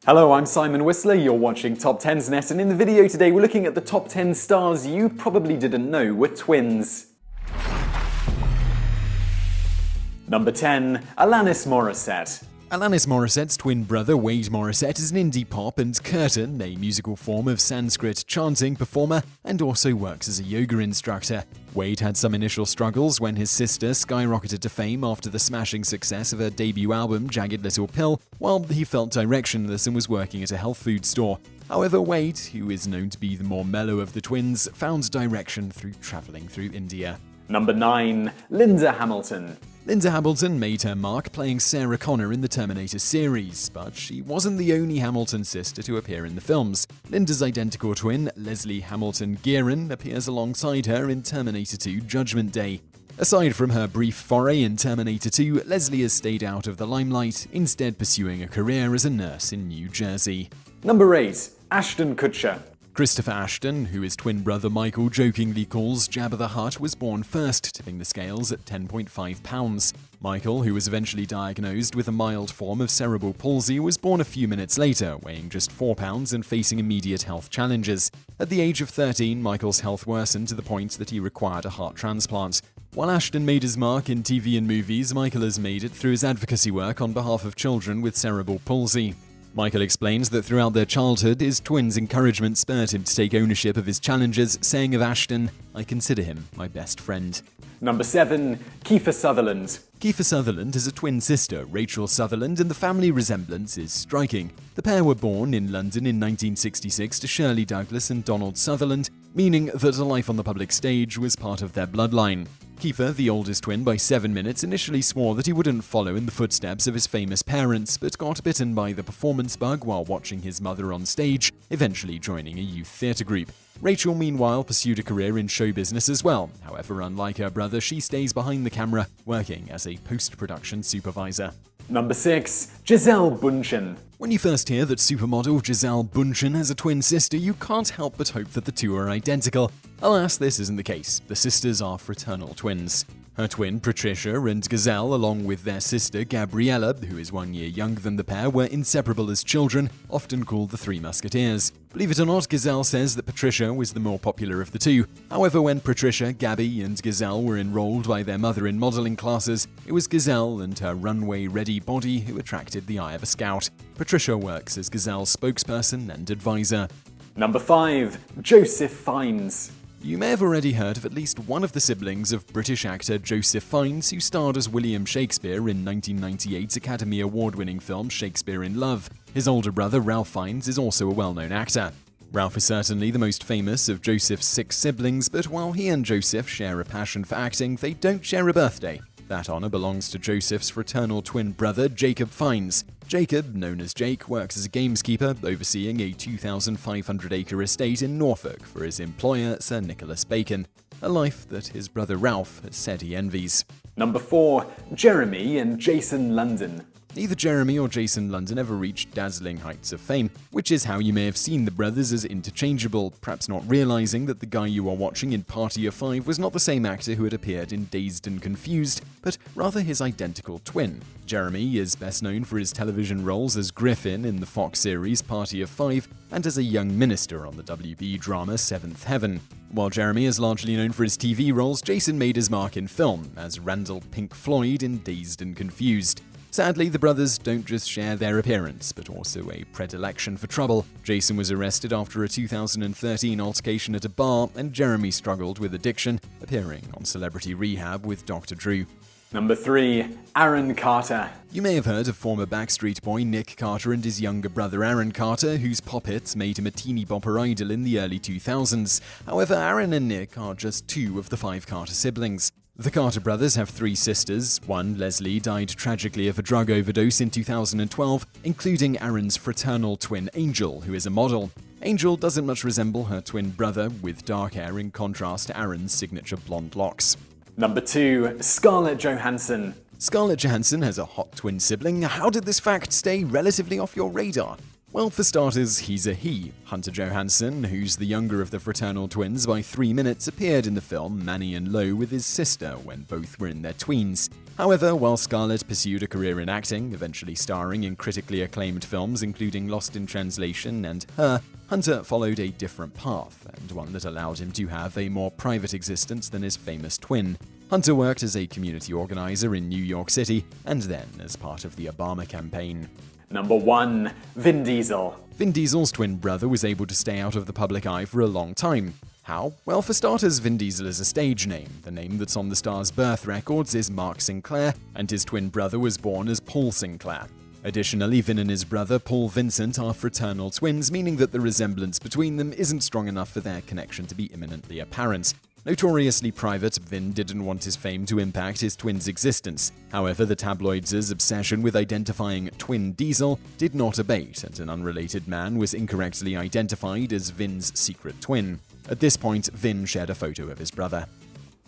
Hello, I'm Simon Whistler, you're watching TopTenzNet, and in the video today we're looking at the top 10 stars you probably didn't know were twins. Number 10. Alanis Morrisette. Alanis Morissette's twin brother Wade Morissette is an indie pop and kirtan, a musical form of Sanskrit chanting performer, and also works as a yoga instructor. Wade had some initial struggles when his sister skyrocketed to fame after the smashing success of her debut album Jagged Little Pill, while he felt directionless and was working at a health food store. However, Wade, who is known to be the more mellow of the twins, found direction through traveling through India. Number 9. Linda Hamilton. Linda Hamilton made her mark playing Sarah Connor in the Terminator series, but she wasn't the only Hamilton sister to appear in the films. Linda's identical twin, Leslie Hamilton Guerin, appears alongside her in Terminator 2 Judgment Day. Aside from her brief foray in Terminator 2, Leslie has stayed out of the limelight, instead pursuing a career as a nurse in New Jersey. Number 8. Ashton Kutcher. Christopher Ashton, who his twin brother Michael jokingly calls Jabba the Hutt, was born first, tipping the scales at 10.5 pounds. Michael, who was eventually diagnosed with a mild form of cerebral palsy, was born a few minutes later, weighing just 4 pounds and facing immediate health challenges. At the age of 13, Michael's health worsened to the point that he required a heart transplant. While Ashton made his mark in TV and movies, Michael has made it through his advocacy work on behalf of children with cerebral palsy. Michael explains that throughout their childhood, his twins' encouragement spurred him to take ownership of his challenges, saying of Ashton, "I consider him my best friend." Number 7. Kiefer Sutherland. Kiefer Sutherland has a twin sister, Rachel Sutherland, and the family resemblance is striking. The pair were born in London in 1966 to Shirley Douglas and Donald Sutherland, meaning that a life on the public stage was part of their bloodline. Kiefer, the oldest twin by 7 minutes, initially swore that he wouldn't follow in the footsteps of his famous parents, but got bitten by the performance bug while watching his mother on stage, eventually joining a youth theatre group. Rachel, meanwhile, pursued a career in show business as well. However, unlike her brother, she stays behind the camera, working as a post-production supervisor. Number 6. Gisele Bundchen. When you first hear that supermodel Gisele Bundchen has a twin sister, you can't help but hope that the two are identical. Alas, this isn't the case. The sisters are fraternal twins. Her twin, Patricia, and Gisele, along with their sister, Gabriella, who is 1 year younger than the pair, were inseparable as children, often called the Three Musketeers. Believe it or not, Gisele says that Patricia was the more popular of the two. However, when Patricia, Gabby, and Gisele were enrolled by their mother in modeling classes, it was Gisele and her runway-ready body who attracted the eye of a scout. Patricia works as Giselle's spokesperson and advisor. Number 5. Joseph Fiennes. You may have already heard of at least one of the siblings of British actor Joseph Fiennes, who starred as William Shakespeare in 1998's Academy Award-winning film Shakespeare in Love. His older brother, Ralph Fiennes, is also a well-known actor. Ralph is certainly the most famous of Joseph's 6 siblings, but while he and Joseph share a passion for acting, they don't share a birthday. That honor belongs to Joseph's fraternal twin brother, Jacob Fiennes. Jacob, known as Jake, works as a gameskeeper, overseeing a 2,500-acre estate in Norfolk for his employer, Sir Nicholas Bacon, a life that his brother Ralph has said he envies. Number 4. Jeremy and Jason London. Neither Jeremy or Jason London ever reached dazzling heights of fame, which is how you may have seen the brothers as interchangeable, perhaps not realizing that the guy you are watching in Party of Five was not the same actor who had appeared in Dazed and Confused, but rather his identical twin. Jeremy is best known for his television roles as Griffin in the Fox series Party of Five and as a young minister on the WB drama Seventh Heaven. While Jeremy is largely known for his TV roles, Jason made his mark in film as Randall Pink Floyd in Dazed and Confused. Sadly, the brothers don't just share their appearance, but also a predilection for trouble. Jason was arrested after a 2013 altercation at a bar, and Jeremy struggled with addiction, appearing on Celebrity Rehab with Dr. Drew. Number 3. Aaron Carter. You may have heard of former Backstreet Boy Nick Carter and his younger brother Aaron Carter, whose pop hits made him a teeny bopper idol in the early 2000s. However, Aaron and Nick are just 2 of the 5 Carter siblings. The Carter brothers have 3 sisters. One, Leslie, died tragically of a drug overdose in 2012, including Aaron's fraternal twin Angel, who is a model. Angel doesn't much resemble her twin brother, with dark hair in contrast to Aaron's signature blonde locks. Number 2. Scarlett Johansson. Scarlett Johansson has a hot twin sibling. How did this fact stay relatively off your radar? Well, for starters, he's a he. Hunter Johansson, who's the younger of the fraternal twins by 3 minutes, appeared in the film Manny and Lo with his sister when both were in their tweens. However, while Scarlett pursued a career in acting, eventually starring in critically acclaimed films including Lost in Translation and Her, Hunter followed a different path, and one that allowed him to have a more private existence than his famous twin. Hunter worked as a community organizer in New York City, and then as part of the Obama campaign. Number 1. Vin Diesel. Vin Diesel's twin brother was able to stay out of the public eye for a long time. How? Well, for starters, Vin Diesel is a stage name. The name that's on the star's birth records is Mark Sinclair, and his twin brother was born as Paul Sinclair. Additionally, Vin and his brother, Paul Vincent, are fraternal twins, meaning that the resemblance between them isn't strong enough for their connection to be imminently apparent. Notoriously private, Vin didn't want his fame to impact his twin's existence. However, the tabloids' obsession with identifying Twin Diesel did not abate, and an unrelated man was incorrectly identified as Vin's secret twin. At this point, Vin shared a photo of his brother.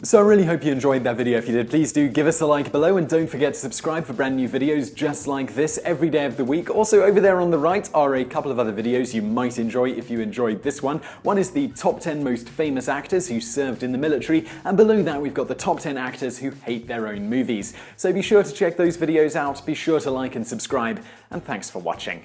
So I really hope you enjoyed that video. If you did, please do give us a like below, and don't forget to subscribe for brand new videos just like this every day of the week. Also, over there on the right are a couple of other videos you might enjoy if you enjoyed this one. One is the top 10 most famous actors who served in the military, and below that we've got the top 10 actors who hate their own movies. So be sure to check those videos out, be sure to like and subscribe, and thanks for watching.